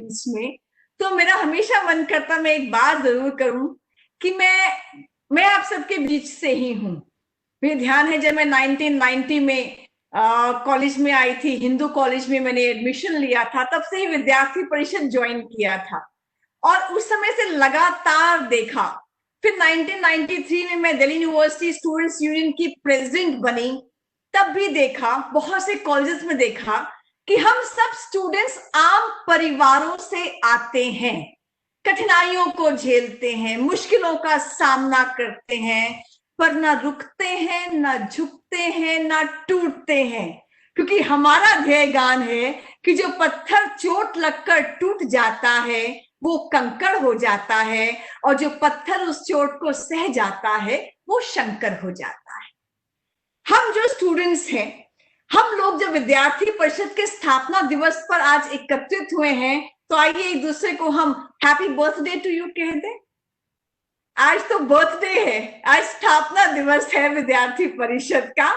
बीच में, तो मेरा हमेशा मन करता मैं एक बात जरूर करूं कि मैं आप सबके बीच से ही हूँ। मुझे ध्यान है जब मैं 1990 में कॉलेज में आई थी, हिंदू कॉलेज में मैंने एडमिशन लिया था, तब से ही विद्यार्थी परिषद ज्वाइन किया था और उस समय से लगातार देखा। फिर 1993 में मैं दिल्ली यूनिवर्सिटी स्टूडेंट्स यूनियन की प्रेसिडेंट बनी, तब भी देखा, बहुत से कॉलेजेस में देखा कि हम सब स्टूडेंट्स आम परिवारों से आते हैं, कठिनाइयों को झेलते हैं, मुश्किलों का सामना करते हैं, पर ना रुकते हैं, ना झुकते हैं, ना टूटते हैं, क्योंकि हमारा ध्येय गान है कि जो पत्थर चोट लगकर टूट जाता है वो कंकड़ हो जाता है, और जो पत्थर उस चोट को सह जाता है वो शंकर हो जाता है। हम जो स्टूडेंट्स हैं, हम लोग जब विद्यार्थी परिषद के स्थापना दिवस पर आज एकत्रित हुए हैं, तो आइए एक दूसरे को हम हैप्पी बर्थडे टू यू कह दें। आज तो बर्थडे है, आज स्थापना दिवस है विद्यार्थी परिषद का,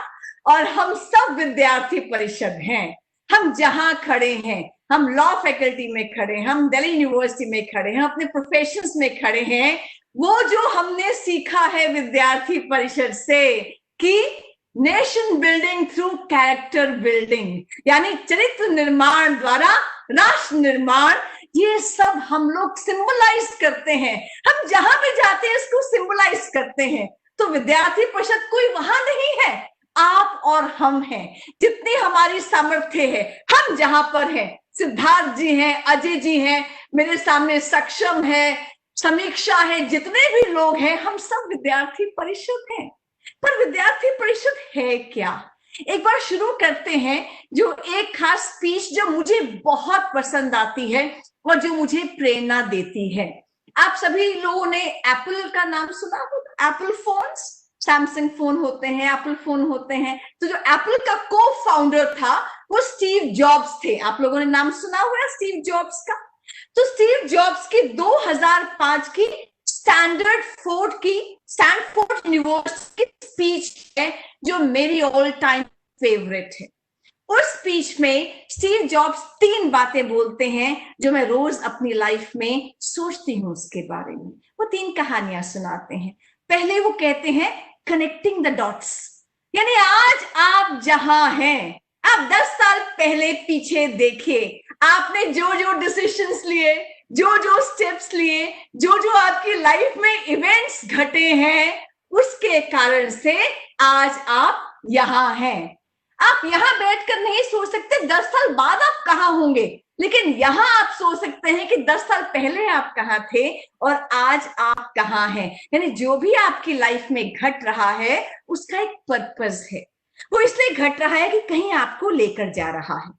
और हम सब विद्यार्थी परिषद हैं। हम जहां खड़े हैं, हम लॉ फैकल्टी में खड़े हैं, हम दिल्ली यूनिवर्सिटी में खड़े हैं, अपने प्रोफेशंस में खड़े हैं, वो जो हमने सीखा है विद्यार्थी परिषद से कि nation building through character building, यानी चरित्र निर्माण द्वारा राष्ट्र निर्माण, ये सब हम लोग सिंबलाइज करते हैं। हम जहां भी जाते हैं इसको सिंबलाइज करते हैं। तो विद्यार्थी परिषद कोई वहां नहीं है, आप और हम हैं। जितनी हमारी सामर्थ्य है, हम जहां पर हैं, सिद्धार्थ जी हैं, अजय जी हैं, मेरे सामने सक्षम है, समीक्षा है, जितने भी लोग हैं, हम सब विद्यार्थी परिषद हैं। पर विद्यार्थी परिषद है क्या? एक बार शुरू करते हैं जो एक खास स्पीच जो मुझे बहुत पसंद आती है और जो मुझे प्रेरणा देती है। आप सभी लोगों ने एप्पल का नाम सुना होगा। एप्पल फोन्स, सैमसंग फोन होते हैं, एप्पल फोन होते हैं। तो जो एप्पल का को फाउंडर था वो स्टीव जॉब्स थे। आप लोगों ने नाम सुना हुआ है स्टीव जॉब्स का। तो स्टीव जॉब्स की 2005 की स्टैनफोर्ड यूनिवर्सिटी की स्पीच है जो मेरी ऑल टाइम फेवरेट है। उस स्पीच में स्टीव जॉब्स 3 बातें बोलते हैं जो मैं रोज अपनी लाइफ में सोचती हूं उसके बारे में। वो 3 कहानियां सुनाते हैं। पहले वो कहते हैं कनेक्टिंग द डॉट्स, यानी आज आप जहां हैं, आप 10 साल पहले पीछे देखिए, आपने जो जो डिसीजंस लिए, जो जो स्टेप्स लिए, जो जो आपकी लाइफ में इवेंट्स घटे हैं, उसके कारण से आज आप यहां हैं। आप यहां बैठकर नहीं सोच सकते 10 साल बाद आप कहां होंगे, लेकिन यहां आप सोच सकते हैं कि 10 साल पहले आप कहां थे और आज आप कहां हैं। यानी जो भी आपकी लाइफ में घट रहा है उसका एक पर्पस है। वो इसलिए घट रहा है कि कहीं आपको लेकर जा रहा है।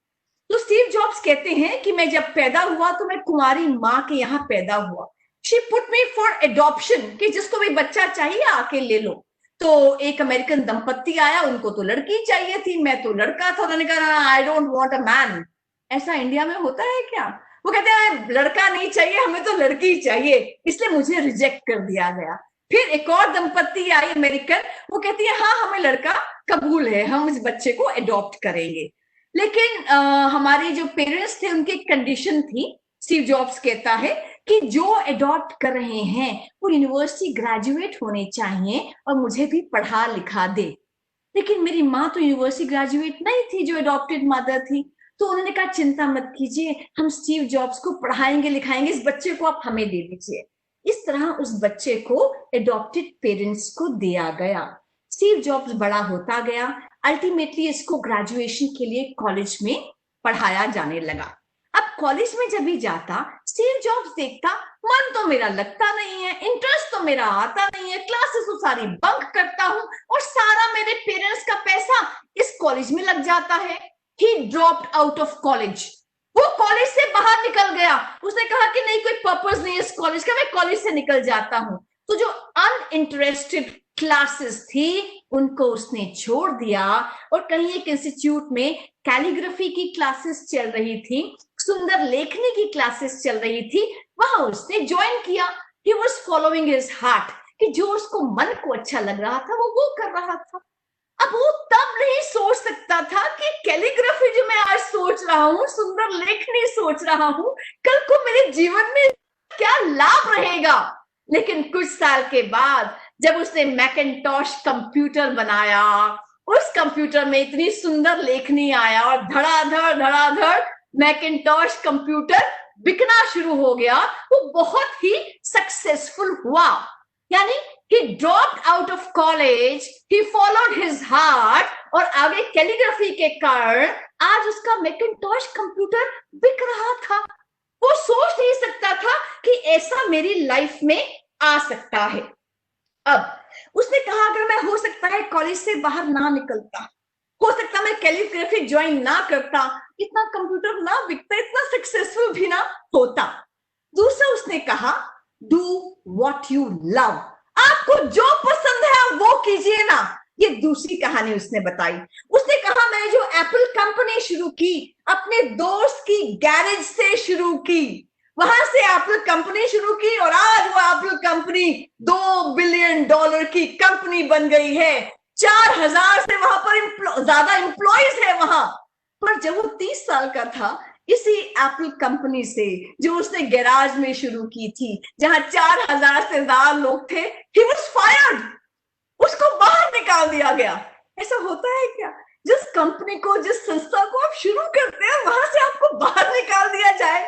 तो स्टीव जॉब्स कहते हैं कि मैं जब पैदा हुआ तो मैं कुंवारी माँ के यहाँ पैदा हुआ। She put me for adoption, कि जिसको भी बच्चा चाहिए आके ले लो। तो एक अमेरिकन दंपत्ति आया, उनको तो लड़की चाहिए थी, मैं तो लड़का था। उन्होंने कहा I don't want a man. ऐसा इंडिया में होता है क्या? वो कहते हैं लड़का नहीं चाहिए, हमें तो लड़की चाहिए, इसलिए मुझे रिजेक्ट कर दिया गया। फिर एक और दंपत्ति आई अमेरिकन, वो कहती है हाँ हमें लड़का कबूल है, हम इस बच्चे को अडॉप्ट करेंगे। लेकिन हमारे जो पेरेंट्स थे उनकी कंडीशन थी, स्टीव जॉब्स कहता है कि जो अडॉप्ट कर रहे हैं वो यूनिवर्सिटी ग्रेजुएट होने चाहिए और मुझे भी पढ़ा लिखा दे। लेकिन मेरी माँ तो यूनिवर्सिटी ग्रेजुएट नहीं थी जो अडॉप्टेड मदर थी। तो उन्होंने कहा चिंता मत कीजिए, हम स्टीव जॉब्स को पढ़ाएंगे लिखाएंगे, इस बच्चे को आप हमें दे दीजिए। इस तरह उस बच्चे को अडॉप्टेड पेरेंट्स को दिया गया। स्टीव जॉब्स बड़ा होता गया, अल्टीमेटली इसको ग्रेजुएशन के लिए कॉलेज में पढ़ाया जाने लगा। अब कॉलेज में जब भी जाता, स्टीव जॉब्स देखता मन तो मेरा लगता नहीं है, इंटरेस्ट तो मेरा आता नहीं है, क्लासेस तो सारी बंक करता हूं और सारा मेरे पेरेंट्स का पैसा इस कॉलेज में लग जाता है। ही ड्रॉप्ड आउट ऑफ कॉलेज। वो कॉलेज से बाहर निकल गया। उसने कहा कि नहीं कोई पर्पस नहीं है इस कॉलेज का, मैं कॉलेज से निकल जाता हूं। तो जो अनइंटरेस्टेड क्लासेस थी उनको उसने छोड़ दिया और कहीं एक इंस्टीट्यूट में कैलीग्राफी की क्लासेस चल रही थी, सुंदर लेखनी की क्लासेस चल रही थी, वहां उसने ज्वाइन किया। He was following his heart, कि जो उसको मन को अच्छा लग रहा था वो कर रहा था। अब वो तब नहीं सोच सकता था कि कैलीग्राफी जो मैं आज सोच रहा हूँ, सुंदर लेखनी सोच रहा हूँ, कल को मेरे जीवन में क्या लाभ रहेगा। लेकिन कुछ साल के बाद जब उसने मैकिन्टॉश कंप्यूटर बनाया, उस कंप्यूटर में इतनी सुंदर लेखनी आया और धड़ाधड़ मैकिन्टॉश कंप्यूटर बिकना शुरू हो गया। वो बहुत ही सक्सेसफुल हुआ। यानी he dropped out of college, he followed his heart, और आगे कैलीग्राफी के कारण आज उसका मैकिन्टॉश कंप्यूटर बिक रहा था। वो सोच नहीं सकता था कि ऐसा मेरी लाइफ में आ सकता है। अब उसने कहा अगर मैं हो सकता है कॉलेज से बाहर ना निकलता, हो सकता मैं कैलीग्राफी ज्वाइन ना करता, इतना कंप्यूटर ना बिकता, इतना सक्सेसफुल भी ना होता। दूसरा उसने कहा डू व्हाट यू लव, आपको जो पसंद है वो कीजिए ना। ये दूसरी कहानी उसने बताई। उसने कहा मैंने जो एप्पल कंपनी शुरू की, अपने दोस्त की गैरेज से शुरू की, वहां से एप्पल कंपनी शुरू की और आज वो एप्पल कंपनी $2 बिलियन की कंपनी बन गई है। 4000 से वहां पर ज्यादा एम्प्लॉयज है वहां पर। जब वो 30 साल का था, इसी एप्पल कंपनी से जो उसने गैराज में शुरू की थी, जहां 4000 से ज्यादा लोग थे, ही वाज फायर्ड, उसको बाहर निकाल दिया गया। ऐसा होता है क्या? जिस कंपनी को, जिस संस्था को आप शुरू करते हैं, वहां से आपको बाहर निकाल दिया जाए।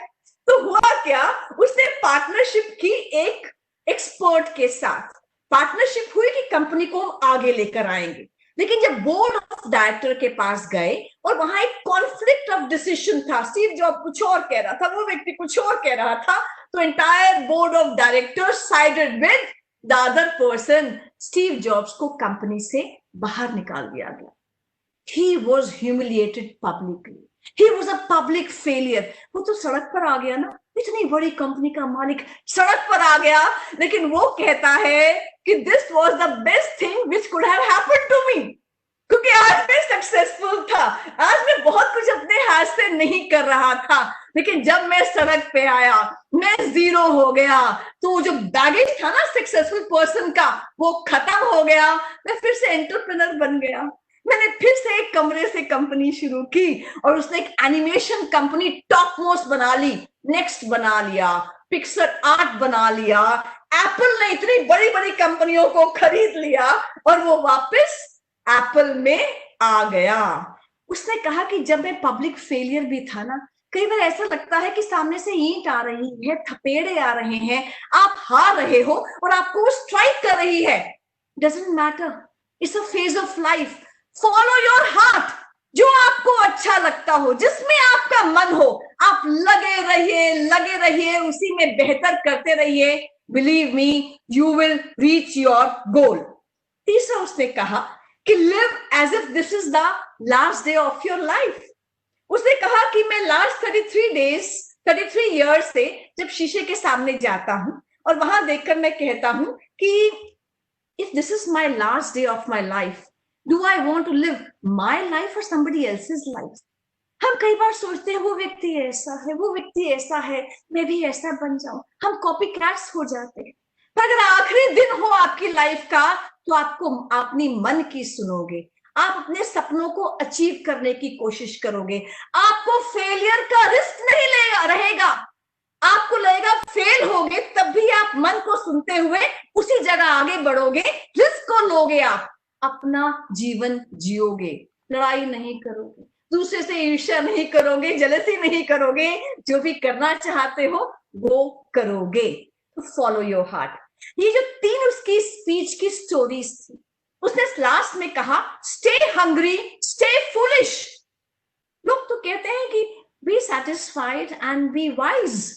तो हुआ क्या, उसने पार्टनरशिप की एक एक्सपर्ट के साथ। पार्टनरशिप हुई कि कंपनी को हम आगे लेकर आएंगे। लेकिन जब बोर्ड ऑफ डायरेक्टर के पास गए और वहां एक कॉन्फ्लिक्ट ऑफ डिसीजन था, स्टीव जॉब कुछ और कह रहा था, वो व्यक्ति कुछ और कह रहा था, तो entire board of director sided with the other person. Steve jobs को कंपनी से बाहर निकाल दिया गया। He was humiliated publicly, he was a public failure. वो तो सड़क पर आ गया ना, इतनी बड़ी कंपनी का मालिक सड़क पर आ गया। लेकिन वो कहता है कि this was the best thing which could have happened to me, क्योंकि आज मैं सक्सेसफुल था, आज मैं बहुत कुछ अपने हाथ से नहीं कर रहा था, लेकिन जब मैं सड़क पे आया, मैं जीरो हो गया। तो जो बैगेज था ना सक्सेसफुल पर्सन का, वो खत्म हो गया। मैं फिर से एंटरप्रेन्योर बन गया। मैंने फिर से एक कमरे से कंपनी शुरू की और उसने एक एनिमेशन कंपनी टॉप मोस्ट बना ली, नेक्स्ट बना लिया, पिक्सर आर्ट बना लिया। एप्पल ने इतनी बड़ी बड़ी कंपनियों को खरीद लिया और वो वापस एप्पल में आ गया। उसने कहा कि जब मैं पब्लिक फेलियर भी था ना, कई बार ऐसा लगता है कि सामने से ईंट आ रही है, थपेड़े आ रहे हैं, आप हार रहे हो और आपको वो स्ट्राइक कर रही है। Doesn't matter, it's a phase of life. Follow your heart, जो आपको अच्छा लगता हो, जिसमें आपका मन हो, आप लगे रहिए, उसी में बेहतर करते रहिए। Believe me, you will reach your goal. तीसरा उसने कहा कि live as if this is the last day of your life. उसने कहा कि मैं लास्ट 33 ईयर्स से जब शीशे के सामने जाता हूं और वहां देखकर मैं कहता हूं कि if this is my last day of my life, Do I want to live my life or somebody else's life? हम कई बार सोचते हैं वो व्यक्ति ऐसा है, वो व्यक्ति ऐसा है, मैं भी ऐसा बन जाऊं। हम कॉपी कैट्स हो जाते हैं। पर अगर आखिरी दिन हो आपकी लाइफ का, तो आपको अपनी मन की सुनोगे, आप अपने सपनों को अचीव करने की कोशिश करोगे। आपको फेलियर का रिस्क नहीं रहेगा। आपको लगेगा फेल होगे, तब भी आप मन को सुनते हुए उसी जगह आगे बढ़ोगे, रिस्क को लोगे, आप अपना जीवन जियोगे, लड़ाई नहीं करोगे, दूसरे से ईर्ष्या नहीं करोगे, जलसी नहीं करोगे, जो भी करना चाहते हो वो करोगे। तो फॉलो योर हार्ट। ये जो 3 उसकी स्पीच की स्टोरीज थी, उसने लास्ट में कहा स्टे हंग्री, स्टे फूलिश। लोग तो कहते हैं कि be satisfied and be wise.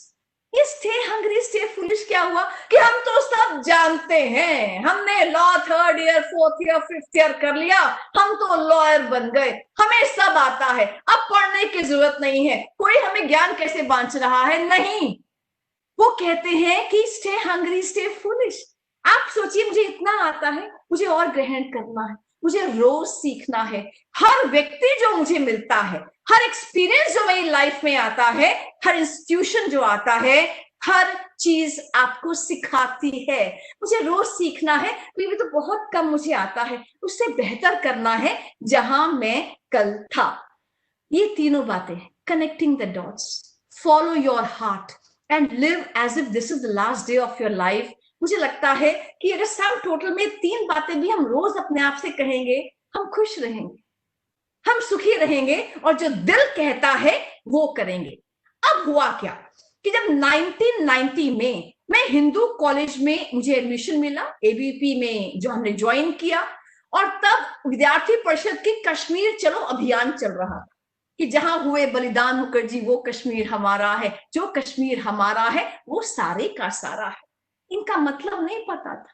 ये स्टे हंग्री स्टे फुलिश क्या हुआ कि हम तो सब जानते हैं, हमने law 3rd year 4th year 5th year कर लिया, हम तो लॉयर बन गए, हमें सब आता है, अब पढ़ने की जरूरत नहीं है, कोई हमें ज्ञान कैसे बांट रहा है। नहीं, वो कहते हैं कि स्टे हंग्री स्टे फुलिश। आप सोचिए, मुझे इतना आता है, मुझे और ग्रहण करना है, मुझे रोज सीखना है। हर व्यक्ति जो मुझे मिलता है, हर एक्सपीरियंस जो मेरी लाइफ में आता है, हर इंस्टीट्यूशन जो आता है, हर चीज आपको सिखाती है। मुझे रोज सीखना है, क्योंकि तो बहुत कम मुझे आता है, उससे बेहतर करना है जहां मैं कल था। ये तीनों बातें, connecting the dots, follow your heart and live as if this is the last day of your life. मुझे लगता है कि अगर सम टोटल में तीन बातें भी हम रोज अपने आप से कहेंगे, हम खुश रहेंगे, हम सुखी रहेंगे, और जो दिल कहता है वो करेंगे। अब हुआ क्या कि जब 1990 में मैं हिंदू कॉलेज में मुझे एडमिशन मिला, एबीपी में जो हमने ज्वाइन किया, और तब विद्यार्थी परिषद की कश्मीर चलो अभियान चल रहा था कि जहां हुए बलिदान मुखर्जी वो कश्मीर हमारा है, जो कश्मीर हमारा है वो सारे का सारा है। इनका मतलब नहीं पता था।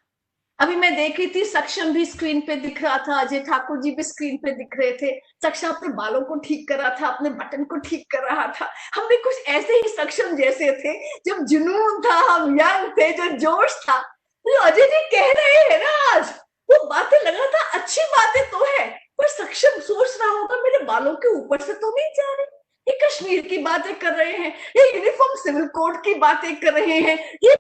अभी मैं देख रही थी, सक्षम भी स्क्रीन पे दिख रहा था, अजय ठाकुर जी भी स्क्रीन पे दिख रहे थे। सक्षम अपने बालों को ठीक कर रहा था, अपने बटन को ठीक कर रहा था। हम भी कुछ ऐसे ही सक्षम जैसे थे, जब जुनून था, हम यंग थे, जो जोश था। तो अजय जी कह रहे हैं ना आज, वो बातें लगा था अच्छी बातें तो है, पर सक्षम सोच रहा होगा मेरे बालों के ऊपर से तो नहीं जा रहे, ये कश्मीर की बातें कर रहे हैं, ये यूनिफॉर्म सिविल कोड की बातें कर रहे हैं, ये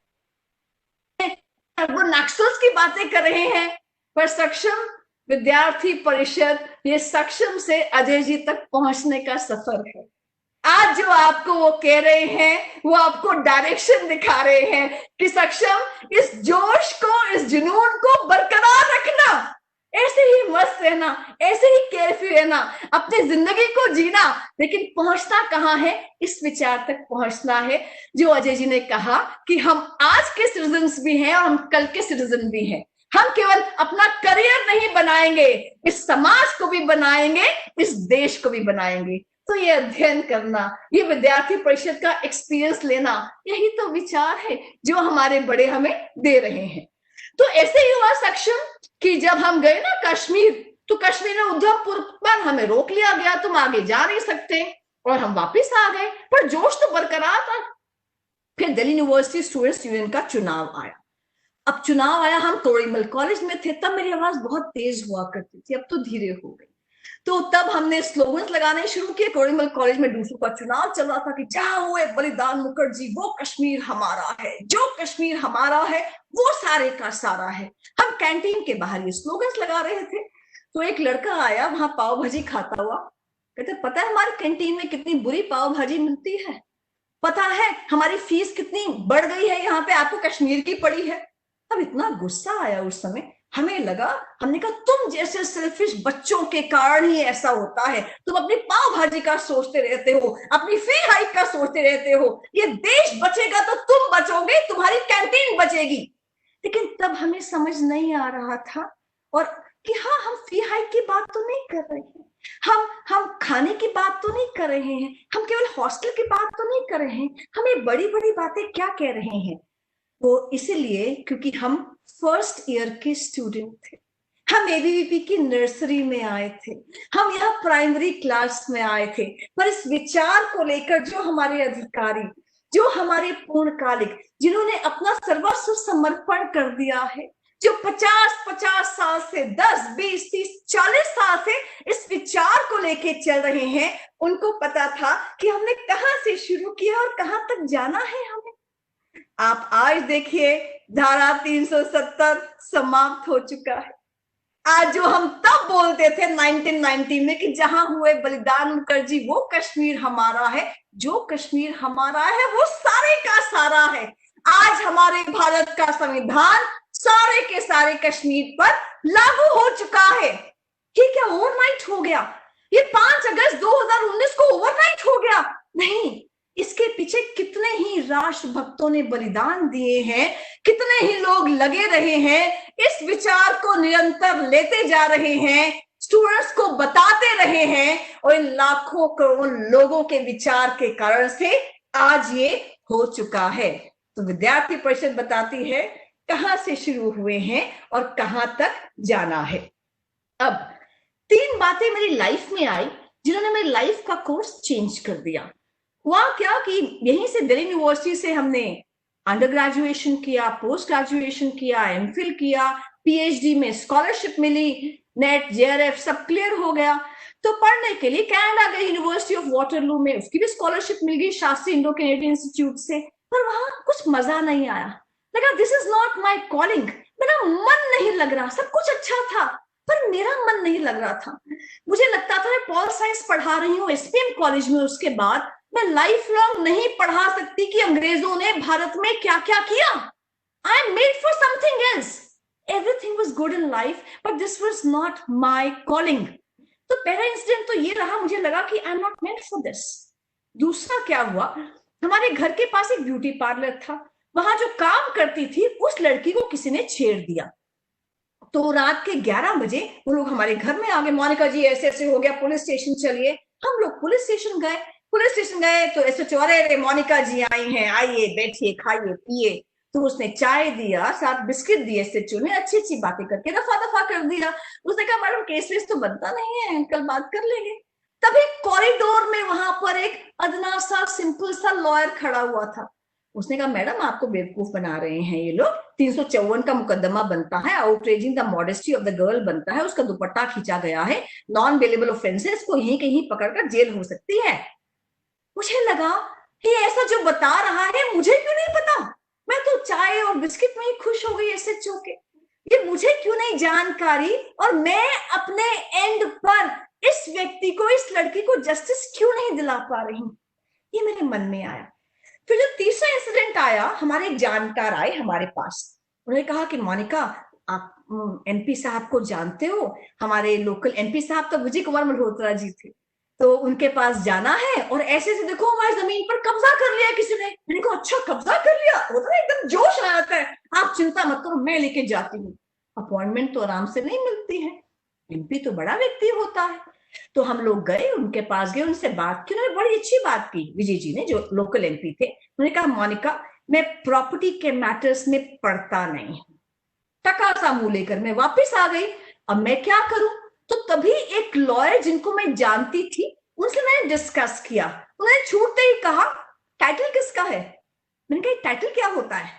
वो नक्सल्स की बातें कर रहे हैं। पर सक्षम विद्यार्थी परिषद, ये सक्षम से अजय जी तक पहुंचने का सफर है। आज जो आपको वो कह रहे हैं, वो आपको डायरेक्शन दिखा रहे हैं कि सक्षम, इस जोश को, इस जुनून को बरकरार रखना, ऐसे ही मस्त रहना, ऐसे ही केयरफ्री रहना, अपनी जिंदगी को जीना, लेकिन पहुंचना कहां है, इस विचार तक पहुंचना है जो अजय जी ने कहा कि हम आज के सिटीजन्स भी हैं और हम कल के सिटीजन भी हैं। हम केवल अपना करियर नहीं बनाएंगे, इस समाज को भी बनाएंगे, इस देश को भी बनाएंगे। तो ये अध्ययन करना, ये विद्यार्थी परिषद का एक्सपीरियंस लेना, यही तो विचार है जो हमारे बड़े हमें दे रहे हैं। तो ऐसे ही हुआ सक्षम कि जब हम गए ना कश्मीर, तो कश्मीर में उधमपुर पर हमें रोक लिया गया, तुम आगे जा नहीं सकते, और हम वापस आ गए, पर जोश तो बरकरार था। फिर दिल्ली यूनिवर्सिटी स्टूडेंट्स यूनियन का चुनाव आया। अब चुनाव आया, हम तोड़ीमल कॉलेज में थे, तब मेरी आवाज बहुत तेज हुआ करती थी, अब तो धीरे हो गई। तो तब हमने स्लोगन्स लगाने शुरू किए। तोड़ीमल कॉलेज में दूसरों का चुनाव चल रहा था कि जहां हुए बलिदान मुखर्जी वो कश्मीर हमारा है, जो कश्मीर हमारा है वो सारे का सारा है। हम कैंटीन के बाहर ये स्लोगन्स लगा रहे थे। तो एक लड़का आया वहां पाव भाजी खाता हुआ, कहते पता है हमारी कैंटीन में कितनी बुरी पाव भाजी मिलती है, पता है हमारी फीस कितनी बढ़ गई है, यहाँ पे आपको कश्मीर की पड़ी है। अब इतना गुस्सा आया उस समय, हमें लगा, हमने कहा तुम जैसे सेल्फिश बच्चों के कारण ही ऐसा होता है, तुम अपनी पाव भाजी का सोचते रहते हो, अपनी फी हाइक का सोचते रहते हो, ये देश बचेगा तो तुम बचोगे, तुम्हारी कैंटीन बचेगी। लेकिन तब हमें समझ नहीं आ रहा था, और कि हाँ, हम फी हाइक की बात तो नहीं कर रहे हैं, हम खाने की बात तो नहीं कर रहे हैं, हम केवल हॉस्टल की बात तो नहीं कर रहे हैं, हम ये बड़ी बड़ी बातें क्या कह रहे हैं। वो इसलिए क्योंकि हम फर्स्ट ईयर के स्टूडेंट थे, हम एबीवीपी की नर्सरी में आए थे, हम यहाँ प्राइमरी क्लास में आए थे, पर इस विचार को लेकर जो हमारे अधिकारी, जो हमारे पूर्णकालिक, जिन्होंने अपना सर्वस्व समर्पण कर दिया है, जो 50 साल से 10, 20, 30, 40 साल से इस विचार को लेके चल रहे हैं, उनको पता था कि हमने कहां से शुरू किया और कहां तक जाना है हमें। आप आज देखिए, धारा 370 समाप्त हो चुका है। आज जो हम तब बोलते थे 1990 में कि जहां हुए बलिदान मुखर्जी वो कश्मीर हमारा है, जो कश्मीर हमारा है वो सारे का सारा है। आज हमारे भारत का संविधान सारे के सारे कश्मीर पर लागू हो चुका है। ये क्या ओवरनाइट हो गया? ये 5 अगस्त 2019 को ओवरनाइट हो गया? नहीं, इसके पीछे कितने ही राष्ट्रभक्तों ने बलिदान दिए हैं, कितने ही लोग लगे रहे हैं, इस विचार को निरंतर लेते जा रहे हैं, स्टूडेंट्स को बताते रहे हैं, और इन लाखों करोड़ लोगों के विचार के कारण से आज ये हो चुका है। तो विद्यार्थी परिषद बताती है कहां से शुरू हुए हैं और कहां तक जाना है। अब 3 बातें मेरी लाइफ में आई जिन्होंने मेरी लाइफ का कोर्स चेंज कर दिया। हुआ क्या कि यहीं से दिल्ली यूनिवर्सिटी से हमने अंडर ग्रेजुएशन किया, पोस्ट ग्रेजुएशन किया, एमफिल किया, पीएचडी में स्कॉलरशिप मिली, नेट जेआरएफ सब क्लियर हो गया। तो पढ़ने के लिए कनाडा गई, यूनिवर्सिटी ऑफ वाटरलू में, उसकी भी स्कॉलरशिप मिल गई शास्त्री इंडो कैनेडियन इंस्टीट्यूट से। पर वहां कुछ मजा नहीं आया, लगा this is not my calling. मेरा मन नहीं लग रहा, सब कुछ अच्छा था पर मेरा मन नहीं लग रहा था। मुझे लगता था मैं पॉल साइंस पढ़ा रही हूँ एसपीएम कॉलेज में, उसके बाद मैं लाइफ लॉन्ग नहीं पढ़ा सकती कि अंग्रेजों ने भारत में क्या क्या किया। I am made for something else. Everything was good in life but this was not my calling. तो पहला इंसिडेंट तो ये रहा, मुझे लगा कि I am not made for this. दूसरा क्या हुआ, हमारे घर के पास एक ब्यूटी पार्लर था, वहां जो काम करती थी उस लड़की को किसी ने छेड़ दिया। तो रात के 11 बजे वो लोग हमारे घर में आ गए, मोनिका जी ऐसे ऐसे हो गया, पुलिस स्टेशन चलिए। हम लोग पुलिस स्टेशन गए। पुलिस स्टेशन गए तो ऐसे चौरे रे मोनिका जी आई हैं, आइए बैठिए खाइए पिए। तो उसने चाय दिया, साथ बिस्किट दिए, एसएचओ ने अच्छी अच्छी बातें करके दफा दफा कर दिया। उसने कहा मैडम केस वेस तो बनता नहीं है, कल बात कर लेंगे। तभी कॉरिडोर में वहां पर एक अदना सा सिंपल सा लॉयर खड़ा हुआ था। उसने कहा मैडम आपको बेवकूफ बना रहे हैं ये लोग, 354 का मुकदमा बनता है, outraging the modesty of the girl बनता है, उसका दुपट्टा खींचा गया है, नॉन बेलेबल ऑफेंसेस को यहीं कहीं पकड़कर जेल हो सकती है। मुझे लगा कि ऐसा जो बता रहा है मुझे क्यों नहीं पता, मैं तो चाय और बिस्किट में ही खुश हो गई एसएचओ के, ये मुझे क्यों नहीं जानकारी, और मैं अपने एंड पर इस व्यक्ति को, इस लड़की को जस्टिस क्यों नहीं दिला पा रही हूं, ये मेरे मन में आया। फिर जो तीसरा इंसिडेंट आया, हमारे एक जानकार आए हमारे पास, उन्होंने कहा कि मोनिका आप एनपी साहब को जानते हो, हमारे लोकल एनपी साहब तो विजय कुमार मल्होत्रा जी थे, तो उनके पास जाना है और ऐसे ऐसे देखो हमारी जमीन पर कब्जा कर लिया किसी ने। मैंने कहा अच्छा कब्जा कर लिया, होता है एकदम जोश आ जाता है, आप चिंता मत करो मैं लेके जाती हूँ। अपॉइंटमेंट तो आराम से नहीं मिलती है, एमपी तो बड़ा व्यक्ति होता है। तो हम लोग गए उनके पास, गए उनसे बात की, उन्होंने बड़ी अच्छी बात की, विजय जी ने जो लोकल एमपी थे। उन्होंने कहा मोनिका मैं प्रॉपर्टी के मैटर्स में पड़ता नहीं, टका सा मुंह लेकर मैं वापस आ गई। अब मैं क्या करूं, तो तभी एक लॉयर जिनको मैं जानती थी उनसे मैंने डिस्कस किया। उन्होंने छूटते ही कहा टाइटल किसका है। मैंने कहा टाइटल क्या होता है,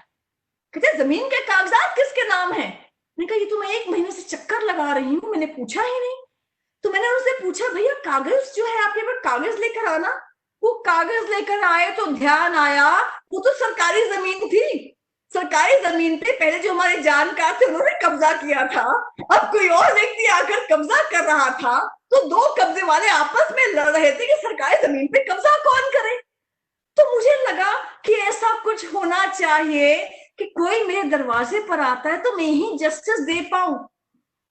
कहते जमीन के कागजात किसके नाम है। मैंने कहा ये तो मैं 1 महीने से चक्कर लगा रही हूँ, मैंने पूछा ही नहीं। तो मैंने उनसे पूछा भैया कागज जो है आपके पास, कागज लेकर आना। वो कागज लेकर आए तो ध्यान आया वो तो सरकारी जमीन थी, सरकारी जमीन पे पहले जो हमारे जानकार थे उन्होंने कब्जा किया था, अब कोई और व्यक्ति आकर कब्जा कर रहा था, तो दो कब्जे वाले आपस में लड़ रहे थे कि सरकारी जमीन पे कब्जा कौन करे। तो मुझे लगा कि ऐसा कुछ होना चाहिए कि कोई मेरे दरवाजे पर आता है तो मैं ही जस्टिस दे पाऊं,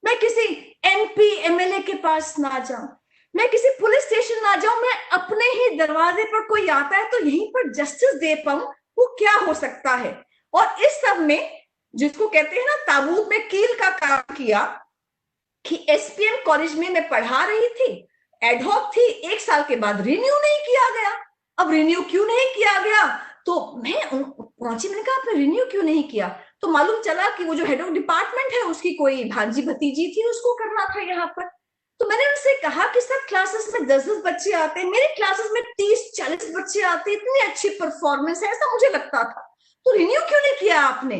मैं किसी एमपी एमएलए के पास ना जाऊं, मैं किसी पुलिस स्टेशन ना जाऊं, मैं अपने ही दरवाजे पर कोई आता है तो यहीं पर जस्टिस दे पाऊं। वो क्या हो सकता है। और इस सब में जिसको कहते हैं ना ताबूत में कील का काम किया कि एसपीएम कॉलेज में मैं पढ़ा रही थी, एडहॉक थी, 1 साल के बाद रिन्यू नहीं किया गया। अब रिन्यू क्यों नहीं किया गया, तो मैं पहुंची, मैंने कहा आपने रिन्यू क्यों नहीं किया, तो मालूम चला कि वो जो हेड ऑफ डिपार्टमेंट है उसकी कोई भांजी भतीजी थी, उसको करना था यहाँ पर। तो मैंने उनसे कहा कि सब क्लासेस में 10-10 बच्चे आते हैं, मेरे क्लासेस में 30-40 बच्चे आते हैं, इतनी अच्छी परफॉर्मेंस है ऐसा मुझे लगता था, तो रिन्यू क्यों नहीं किया आपने।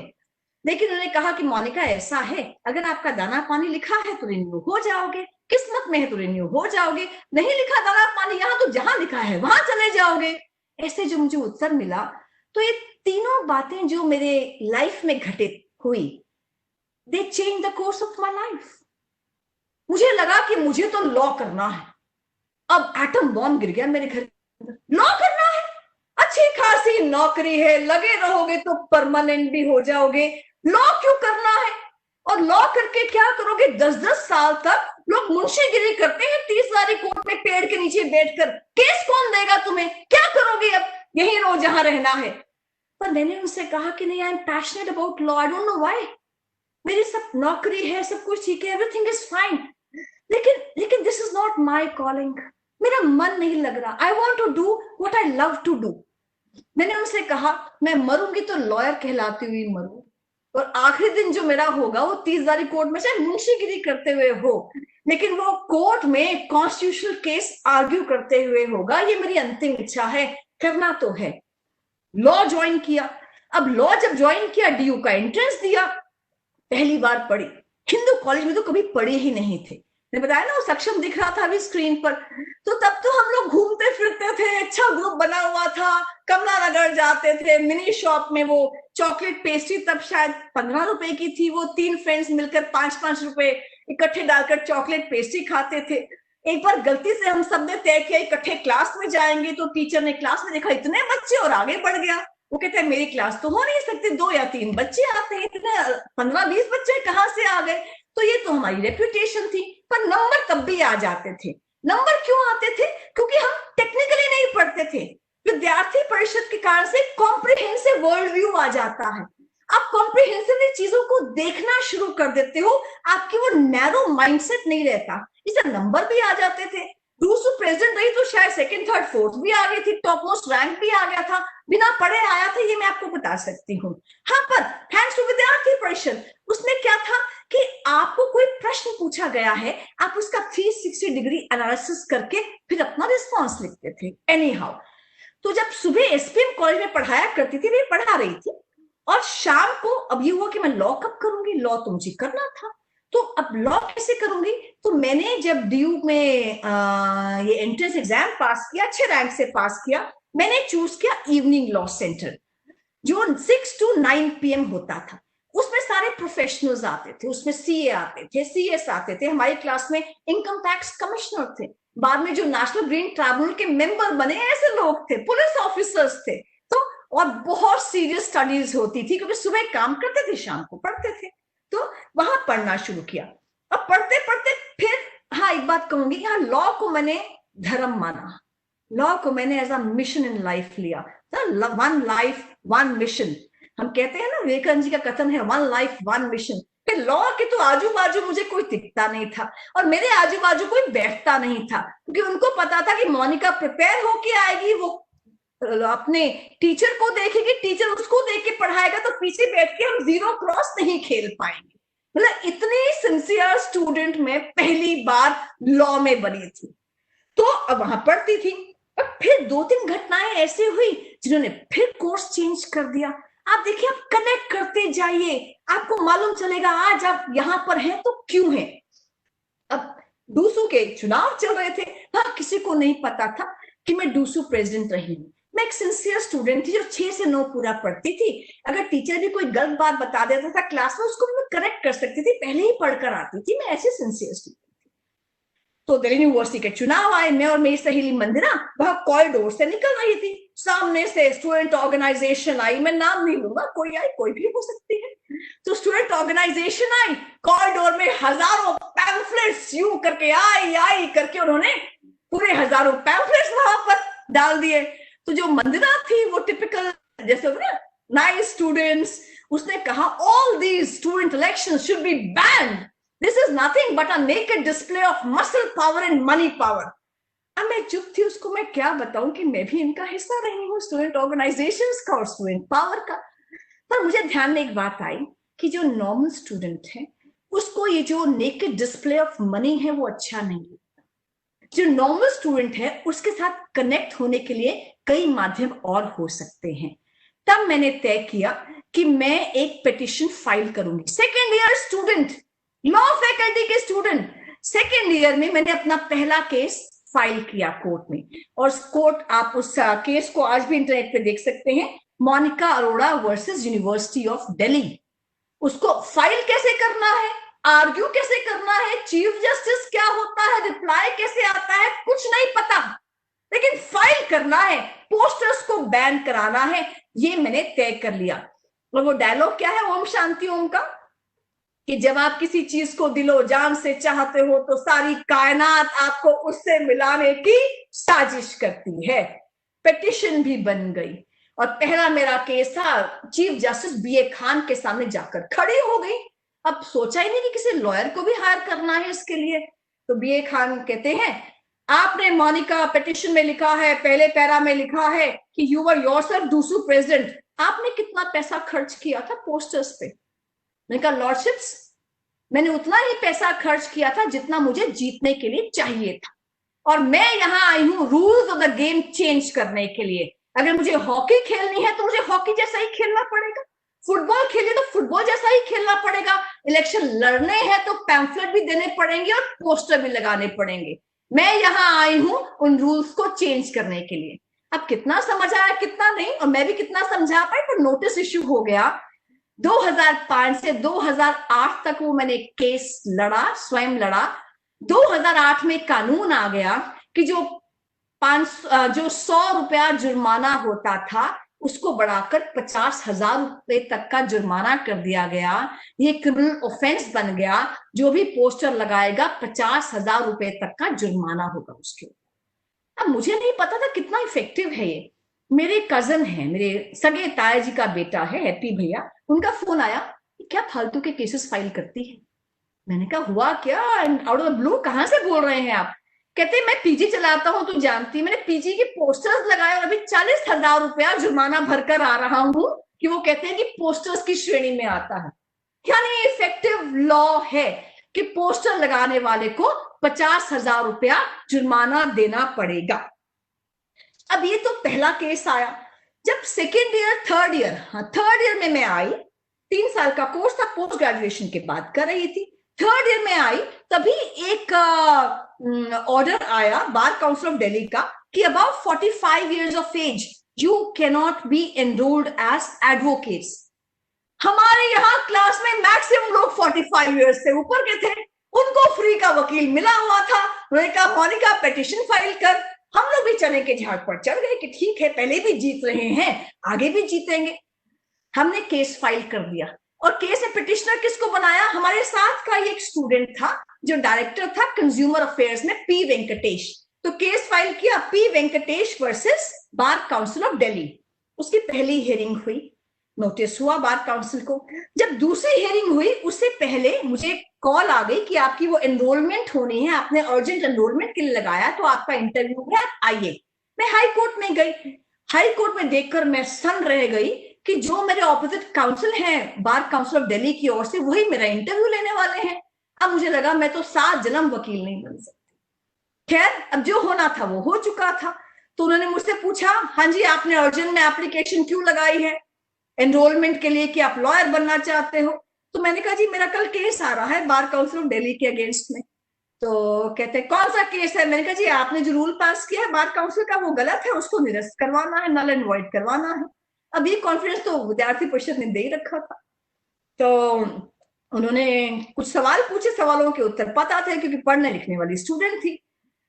लेकिन उन्होंने कहा कि मोनिका ऐसा है, अगर आपका दाना पानी लिखा है तो रिन्यू हो जाओगे, किस्मत में है तो रिन्यू हो जाओगे, नहीं लिखा दाना पानी यहाँ तो जहां लिखा है वहां चले जाओगे। ऐसे जो मुझे उत्तर मिला, तो ये तीनों बातें जो मेरे लाइफ में घटित हुई, दे change the course of my life. मुझे लगा कि मुझे तो लॉ करना है, अब एटम बॉम्ब गिर गया मेरे घर के अंदर, लॉ करना है, अच्छी खासी नौकरी है, लगे रहोगे तो परमानेंट भी हो जाओगे, लॉ क्यों करना है। और लॉ करके क्या करोगे, 10-10 साल तक लोग मुंशीगिरी करते हैं 30 कोर्ट में पेड़ के नीचे बैठकर, केस कौन देगा तुम्हें, क्या करोगे, अब यही रहो जहां रहना है। पर मैंने उनसे कहा कि नहीं, I am passionate about law, I don't know why, मेरी सब नौकरी है, सब कुछ ठीक है, एवरीथिंग इज फाइन, लेकिन लेकिन this is not my calling, मेरा मन नहीं लग रहा, I want to do what I love to do. मैंने उनसे कहा मैं मरूंगी तो लॉयर कहलाती हुई मरूं, और आखिरी दिन जो मेरा होगा वो 30 कोर्ट में चाहे मुंशीगिरी करते हुए हो, लेकिन वो कोर्ट में कॉन्स्टिट्यूशनल केस आर्ग्यू करते हुए होगा, ये मेरी अंतिम इच्छा है, करना तो है। लॉ ज्वाइन किया। अब लॉ जब ज्वाइन किया, डीयू का एंट्रेंस दिया, पहली बार पढ़ी, हिंदू कॉलेज में तो कभी पढ़े ही नहीं थे, मैंने बताया ना वो सक्षम दिख रहा था अभी स्क्रीन पर। तो तब तो हम लोग घूमते फिरते थे, अच्छा ग्रुप बना हुआ था, कमला नगर जाते थे, मिनी शॉप में वो चॉकलेट पेस्ट्री तब शायद 15 रुपए की थी, वो 3 फ्रेंड्स मिलकर 5-5 रुपए इकट्ठे डालकर चॉकलेट पेस्ट्री खाते थे। एक बार गलती से हम सबने तय किया इकट्ठे क्लास में जाएंगे, तो टीचर ने क्लास में देखा इतने बच्चे और आगे बढ़ गया। वो कहते हैं मेरी क्लास तो हो नहीं सकती, 2 या 3 बच्चे आते हैं, इतने 15-20 बच्चे कहाँ से आ गए। तो ये तो हमारी रेपुटेशन थी। पर नंबर तब भी आ जाते थे। नंबर क्यों आते थे? क्योंकि हम टेक्निकली नहीं पढ़ते थे। विद्यार्थी परिषद के कारण से कॉम्प्रिहेंसिव वर्ल्ड व्यू आ जाता है। आप कॉम्प्रिहेंसिवली चीजों को देखना शुरू कर देते हो, आपकी वो नैरो माइंडसेट नहीं रहता। इसे नंबर भी आ जाते थे। दूसरी प्रेसिडेंट रही तो शायद सेकंड थर्ड फोर्थ भी आ गई थी, टॉप मोस्ट रैंक भी आ गया था, बिना पढ़े आया था, ये मैं आपको बता सकती हूँ। हाँ, पर थैंक्स टू विद्यार्थी परिषद, उसमें क्या था कि आपको कोई प्रश्न पूछा गया है, आप उसका 360 डिग्री एनालिसिस करके फिर अपना रिस्पॉन्स लिखते थे। एनी हाउ, तो जब सुबह एसपीएम कॉलेज में पढ़ाया करती थी, मैं पढ़ा रही थी, और शाम को अब ये हुआ कि मैं लॉ कब करूंगी, लॉ तो मुझे करना था। तो अब लॉ कैसे करूंगी? तो मैंने जब डीयू में ये एंट्रेंस एग्जाम पास किया, अच्छे रैंक से पास किया, मैंने चूज किया इवनिंग लॉ सेंटर, जो 6 to 9 PM होता था। उसमें सारे प्रोफेशनल्स आते थे, उसमें सीए आते थे, सीएस आते थे, हमारी क्लास में इनकम टैक्स कमिश्नर थे, बाद में जो नेशनल ग्रीन ट्राइब्यूनल के मेंबर बने ऐसे लोग थे, पुलिस ऑफिसर्स थे। तो और बहुत सीरियस स्टडीज होती थी, क्योंकि सुबह काम करते थे, शाम को पढ़ते थे। तो वहां पढ़ना शुरू किया। अब पढ़ते पढ़ते फिर, हाँ एक बात कहूंगी, यहाँ लॉ को मैंने धर्म माना, लॉ को मैंने as a mission in life लिया। वन लाइफ वन मिशन, हम कहते हैं ना, विवेकानंद जी का कथन है, वन लाइफ वन मिशन। फिर लॉ के तो आजू बाजू मुझे कोई दिखता नहीं था, और मेरे आजू बाजू कोई बैठता नहीं था, क्योंकि उनको पता था कि मोनिका प्रिपेयर होके आएगी, वो अपने टीचर को देखेगी, टीचर उसको देख के पढ़ाएगा, तो पीछे बैठ के हम जीरो क्रॉस नहीं खेल पाएंगे। मतलब इतनी सिंसियर स्टूडेंट में पहली बार लॉ में बनी थी। तो अब वहां पढ़ती थी। अब फिर 2-3 घटनाएं ऐसी हुई जिन्होंने फिर कोर्स चेंज कर दिया। आप देखिए, आप कनेक्ट करते जाइए, आपको मालूम चलेगा आज आप यहां पर हैं तो क्यों हैं। अब डूसू के चुनाव चल रहे थे। हाँ, किसी को नहीं पता था कि मैं डूसू प्रेसिडेंट रही हूँ। मैं एक सिंसियर स्टूडेंट थी जो 6 से 9 पूरा पढ़ती थी। अगर टीचर भी कोई गलत बात बता देता था क्लास में, उसको मैं करेक्ट कर सकती थी, पहले ही पढ़कर आती थी, मैं ऐसी सिंसियर स्टूडेंट। तो दिल्ली यूनिवर्सिटी के चुनाव आए, मैं और मेरी सहेली मंदिरा वह कॉरिडोर से निकल रही थी, सामने से स्टूडेंट ऑर्गेनाइजेशन आई, मैं नाम नहीं लूंगा, कोई आई, कोई भी हो सकती है। तो स्टूडेंट ऑर्गेनाइजेशन आई, कॉरिडोर में हजारों पैम्फलेट्स यूं करके आई करके उन्होंने पूरे हजारों पैम्फलेट्स वहां पर डाल दिए। तो जो मंदिरा थी, वो टिपिकल जैसे नाइस स्टूडेंट्स, उसने कहा all these student elections should be band, this is nothing but a naked display of muscle power and money power. अब मैं चुप थी, उसको मैं क्या बताऊं कि मैं भी इनका हिस्सा रही हूँ, स्टूडेंट ऑर्गेनाइजेशंस का और स्टूडेंट पावर का। पर मुझे ध्यान में एक बात आई कि जो नॉर्मल स्टूडेंट है, उसको ये जो नेकेड डिस्प्ले ऑफ मनी है वो अच्छा नहीं लगता। जो नॉर्मल स्टूडेंट है, उसके साथ कनेक्ट होने के लिए कई माध्यम और हो सकते हैं। तब मैंने तय किया कि मैं एक पिटीशन फाइल करूंगी। Second year student, law faculty के स्टूडेंट, सेकेंड ईयर में मैंने अपना पहला केस फाइल किया कोर्ट में। और कोर्ट, आप उस केस को आज भी इंटरनेट पे देख सकते हैं, Monika Arora versus university of Delhi. उसको फाइल कैसे करना है, आर्ग्यू कैसे करना है, चीफ जस्टिस क्या होता है, रिप्लाई कैसे आता है, कुछ नहीं पता, लेकिन फाइल करना है, पोस्टर्स को बैन कराना है, ये मैंने तय कर लिया। और वो डायलॉग क्या है ओम शांति ओम का, कि जब आप किसी चीज को दिलो जान से चाहते हो तो सारी कायनात आपको उससे मिलाने की साजिश करती है। पिटीशन भी बन गई, और पहला मेरा केस था, चीफ जस्टिस बीए खान के सामने जाकर खड़ी हो गई। अब सोचा ही नहीं कि किसी लॉयर को भी हायर करना है इसके लिए। तो बीए खान कहते हैं, आपने मोनिका पिटीशन में लिखा है, पहले पैरा में लिखा है कि you were yourself DUSU president, आपने कितना पैसा खर्च किया था पोस्टर्स पे? मैंने कहा लॉर्डशिप्स, मैंने उतना ही पैसा खर्च किया था जितना मुझे जीतने के लिए चाहिए था, और मैं यहां आई हूं rules of the game change करने के लिए। अगर मुझे हॉकी खेलनी है तो मुझे हॉकी जैसा ही खेलना पड़ेगा, फुटबॉल खेले तो फुटबॉल जैसा ही खेलना पड़ेगा, इलेक्शन लड़ने हैं तो पैम्फलेट भी देने पड़ेंगे और पोस्टर भी लगाने पड़ेंगे। मैं यहाँ आई हूं उन रूल्स को चेंज करने के लिए। अब कितना समझ आया कितना नहीं, और मैं भी कितना समझा पाई, पर नोटिस इश्यू हो गया। 2005 से 2008 तक वो मैंने केस लड़ा, स्वयं लड़ा। 2008 में कानून आ गया कि जो 100 रुपया जुर्माना होता था उसको बढ़ाकर 50,000 रुपए तक का जुर्माना कर दिया गया। ये क्रिमिनल ऑफेंस बन गया। जो भी पोस्टर लगाएगा 50,000 रुपए तक का जुर्माना होगा उसके। अब मुझे नहीं पता था कितना इफेक्टिव है ये। मेरे कजन है, मेरे सगे ताया जी का बेटा है हैप्पी भैया, उनका फोन आया, क्या फालतू के केसेस फाइल करती है। मैंने कहा हुआ क्या, आउट ऑफ द ब्लू कहां से बोल रहे हैं आप। कहते मैं पीजी चलाता हूं, तू जानती, मैंने पीजी के पोस्टर्स लगाए और अभी 40,000 रुपया जुर्माना भरकर आ रहा हूं कि वो कहते हैं कि पोस्टर्स की श्रेणी में आता है। यानी इफेक्टिव लॉ है कि पोस्टर लगाने वाले को 50,000 रुपया जुर्माना देना पड़ेगा। अब ये तो पहला केस आया। जब सेकेंड ईयर थर्ड ईयर में मैं आई, 3 साल का कोर्स था, पोस्ट ग्रेजुएशन के बाद कर रही थी। थर्ड ईयर में आई तभी एक ऑर्डर आया बार काउंसिल ऑफ दिल्ली का कि about 45 years of age you cannot be enrolled as advocates। हमारे यहाँ क्लास में मैक्सिमम लोग 45 years से ऊपर के थे, उनको फ्री का वकील मिला हुआ था। उन्होंने कहा मोनिका पिटीशन फाइल कर। हम लोग भी चने के झाड़ पर चढ़ गए कि ठीक है, पहले भी जीत रहे हैं, आगे भी जीतेंगे। हमने केस फाइल कर दिया, और केस में पिटिशनर किसको बनाया, हमारे साथ का एक स्टूडेंट था जो डायरेक्टर था कंज्यूमर अफेयर्स में, पी वेंकटेश। तो केस फाइल किया P Venkatesh versus bar council of Delhi. उसकी पहली हियरिंग हुई, नोटिस हुआ बार काउंसिल को। जब दूसरी हियरिंग हुई उससे पहले मुझे कॉल आ गई कि आपकी वो एनरोलमेंट होनी है, आपने अर्जेंट एनरोलमेंट के लिए लगाया, तो आपका इंटरव्यू है, आइए। मैं हाई कोर्ट में गई। हाई कोर्ट में देखकर मैं सन रह गई कि जो मेरे ऑपोजिट काउंसिल हैं बार काउंसिल ऑफ दिल्ली की ओर से, वही मेरा इंटरव्यू लेने वाले हैं। अब मुझे लगा मैं तो 7 जन्म वकील नहीं बन सकती। खैर, अब जो होना था वो हो चुका था। तो उन्होंने मुझसे पूछा, हाँ जी आपने अर्जेंट में एप्लीकेशन क्यों लगाई है एनरोलमेंट के लिए, कि आप लॉयर बनना चाहते हो। तो मैंने कहा जी मेरा कल केस आ रहा है बार काउंसिल ऑफ दिल्ली के अगेंस्ट में। तो कहते कौन सा केस है। मैंने कहा जी आपने जो रूल पास किया है बार काउंसिल का वो गलत है, उसको निरस्त करवाना है, नल एंड वॉइड करवाना है। अब ये कॉन्फ्रेंस तो विद्यार्थी परिषद ने दे ही रखा था। तो उन्होंने कुछ सवाल पूछे, सवालों के उत्तर पता थे क्योंकि पढ़ने लिखने वाली स्टूडेंट थी।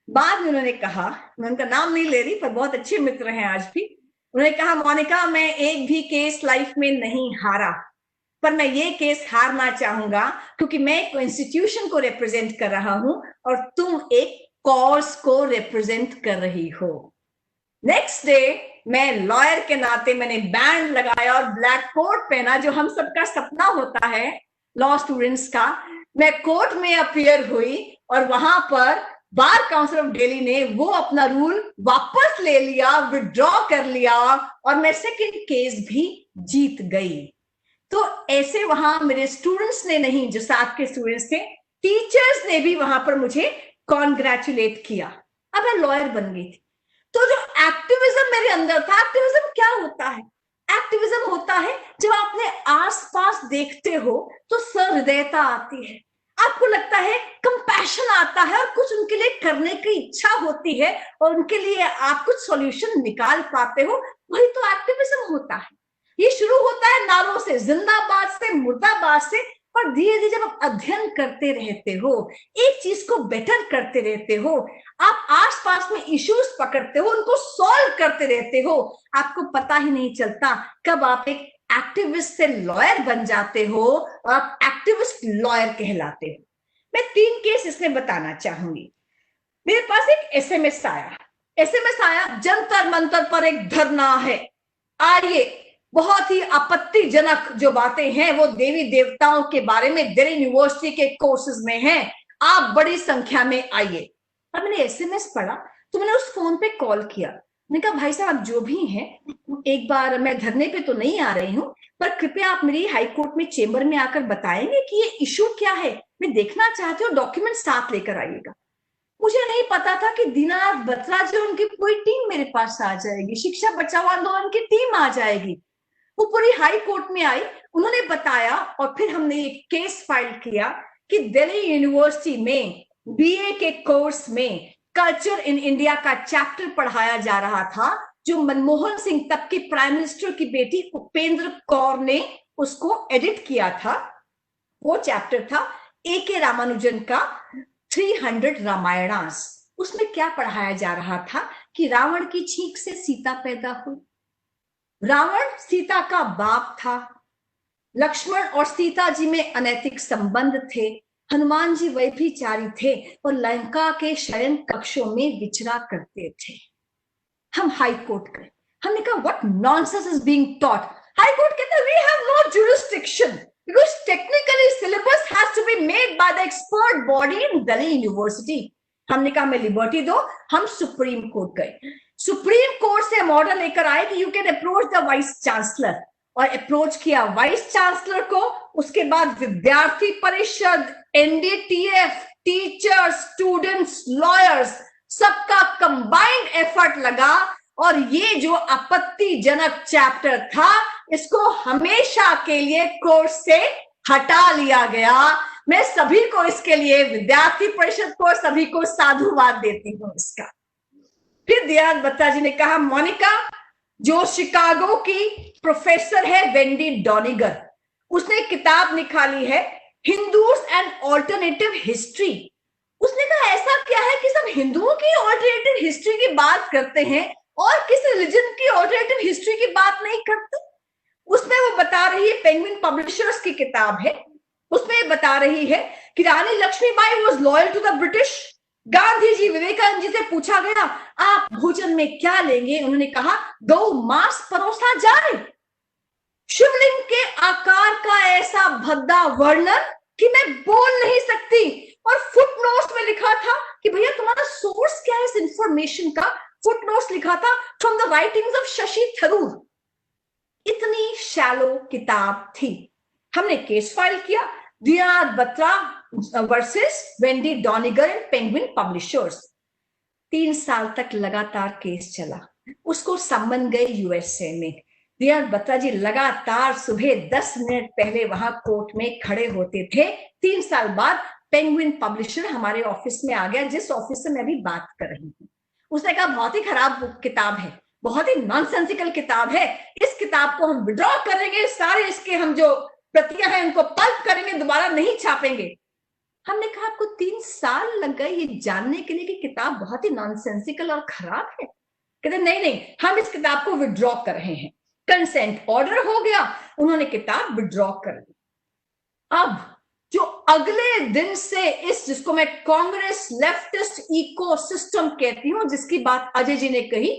बाद में उन्होंने कहा, मैं उनका नाम नहीं ले रही पर बहुत अच्छे मित्र हैं आज भी, उन्होंने कहा मोनिका मैं एक भी केस लाइफ में नहीं हारा, पर मैं ये केस हारना चाहूंगा क्योंकि मैं एक इंस्टीट्यूशन को रिप्रेजेंट कर रहा हूं और तुम एक कॉज को रिप्रेजेंट कर रही हो। नेक्स्ट डे मैं लॉयर के नाते मैंने बैंड लगाया और ब्लैक कोट पहना, जो हम सबका सपना होता है लॉ स्टूडेंट्स का। मैं कोर्ट में अपीयर हुई और वहां पर बार काउंसिल ऑफ दिल्ली ने वो अपना रूल वापस ले लिया, विड्रॉ कर लिया, और मैं सेकंड केस भी जीत गई। तो ऐसे वहां मेरे स्टूडेंट्स ने नहीं, जो साथ के स्टूडेंट्स थे, टीचर्स ने भी वहां पर मुझे कॉन्ग्रेचुलेट किया। अब मैं लॉयर बन गई थी। तो जो एक्टिविज्म मेरे अंदर था, एक्टिविज्म क्या होता है, एक्टिविज्म होता है जब आप अपने आसपास देखते हो तो सहृदयता आती है, आपको लगता है कंपैशन आता है और कुछ उनके लिए करने की इच्छा होती है और उनके लिए आप कुछ सॉल्यूशन निकाल पाते हो, वही तो एक्टिविज्म होता है। ये शुरू होता है नारों से, जिंदाबाद से, मुर्दाबाद से, पर धीरे धीरे जब आप अध्ययन करते रहते हो, एक चीज को बेटर करते रहते हो, आप आसपास में इश्यूज पकड़ते हो, उनको सॉल्व करते रहते हो, आपको पता ही नहीं चलता कब आप एक एक्टिविस्ट से लॉयर बन जाते हो और आप एक्टिविस्ट लॉयर कहलाते हो। मैं 3 केस इसमें बताना चाहूंगी। मेरे पास एक एसएमएस आया, जंतर मंतर पर एक धरना है, आइए। बहुत ही आपत्तिजनक जो बातें हैं वो देवी देवताओं के बारे में दिल्ली यूनिवर्सिटी के कोर्सेज में हैं, आप बड़ी संख्या में आइए। अब मैंने एसएमएस पढ़ा तो मैंने उस फोन पे कॉल किया। मैंने कहा भाई साहब जो भी हैं, एक बार मैं धरने पे तो नहीं आ रही हूं, पर कृपया आप मेरी हाई कोर्ट में चेंबर में आकर बताएंगे कि ये इशू क्या है, मैं देखना चाहती हूँ, डॉक्यूमेंट साथ लेकर आइएगा। मुझे नहीं पता था कि दीनानाथ बत्रा जो उनकी पूरी टीम मेरे पास आ जाएगी, शिक्षा बचाओ आंदोलन की टीम आ जाएगी। वो पूरी हाई कोर्ट में आई, उन्होंने बताया और फिर हमने एक केस फाइल किया कि दिल्ली यूनिवर्सिटी में बीए के कोर्स में कल्चर इन इंडिया का चैप्टर पढ़ाया जा रहा था, जो मनमोहन सिंह तब के प्राइम मिनिस्टर की बेटी उपेंद्र कौर ने उसको एडिट किया था। वो चैप्टर था ए के रामानुजन का 300 रामायणास। उसमें क्या पढ़ाया जा रहा था कि रावण की छींक से सीता पैदा हुई, रावण सीता का बाप था, लक्ष्मण और सीता जी में अनैतिक संबंध थे, हनुमान जी व्यभिचारी थे और लंका के शयन कक्षों में विचरा करते थे। हम हाई कोर्ट गए, हमने कहा what nonsense is being taught. High court कहता we have no jurisdiction because technically syllabus has to be made by the expert body in Delhi university. हमने कहा हमें लिबर्टी दो, हम सुप्रीम कोर्ट गए। सुप्रीम कोर्ट से हम ऑर्डर लेकर आए कि you can approach the vice chancellor, और अप्रोच किया वाइस चांसलर को। उसके बाद Vidyarthi Parishad, NDTF, teachers, students, lawyers, सबका कंबाइंड एफर्ट लगा और ये जो आपत्तिजनक चैप्टर था इसको हमेशा के लिए कोर्स से हटा लिया गया। मैं सभी को इसके लिए, विद्यार्थी परिषद को, सभी को साधुवाद देती हूं इसका। फिर दयानंद बत्रा जी ने कहा मोनिका, जो शिकागो की प्रोफेसर है वेंडी डॉनिगर, उसने किताब निकाली है हिंदूज एंड ऑल्टरनेटिव हिस्ट्री। उसने कहा ऐसा क्या है कि सब हिंदुओं की ऑल्टरनेटिव हिस्ट्री की बात करते हैं और किसी रिलीजन की ऑल्टरनेटिव हिस्ट्री की बात नहीं करते। उसमें वो बता रही है, पेंगुइन पब्लिशर्स की किताब है, उसमें बता रही है कि Rani Laxmibai was loyal to the British. Gandhi ji, Vivekananda ji से पूछा गया आप भोजन में क्या लेंगे, उन्होंने कहा गौ मांस परोसा जाए। शिवलिंग के आकार का ऐसा भद्दा वर्णन कि मैं बोल नहीं सकती। और फुटनोट्स में लिखा था कि भैया तुम्हारा सोर्स क्या है इस इंफॉर्मेशन का। फुटनोट्स लिखा था from the writings of Shashi Tharoor. इतनी शैलो किताब थी। हमने केस फाइल किया, Dayanand Batra versus Wendy Doniger and Penguin publishers. 3 साल तक लगातार केस चला। उसको सम्मन गए यूएसए में। दयानंद बत्रा जी लगातार सुबह 10 मिनट पहले वहां कोर्ट में खड़े होते थे। 3 साल बाद पेंगुइन पब्लिशर हमारे ऑफिस में आ गया, जिस ऑफिस से मैं अभी बात कर रही हूँ। उसने कहा बहुत ही खराब किताब है, बहुत ही नॉनसेंसिकल किताब है, इस किताब को हम विड्रॉ करेंगे, सारे इसके हम जो प्रतियां हैं उनको पल्प करेंगे, दोबारा नहीं छापेंगे। हमने कहा आपको 3 साल लग गए ये जानने के लिए कि किताब बहुत ही नॉनसेंसिकल और खराब है। कहते नहीं, हम इस किताब को विड्रॉ कर रहे हैं। कंसेंट ऑर्डर हो गया, उन्होंने किताब विड्रॉ कर दी। अब जो अगले दिन से इस, जिसको मैं कांग्रेस लेफ्टिस्ट इकोसिस्टम कहती हूं, जिसकी बात अजय जी ने कही,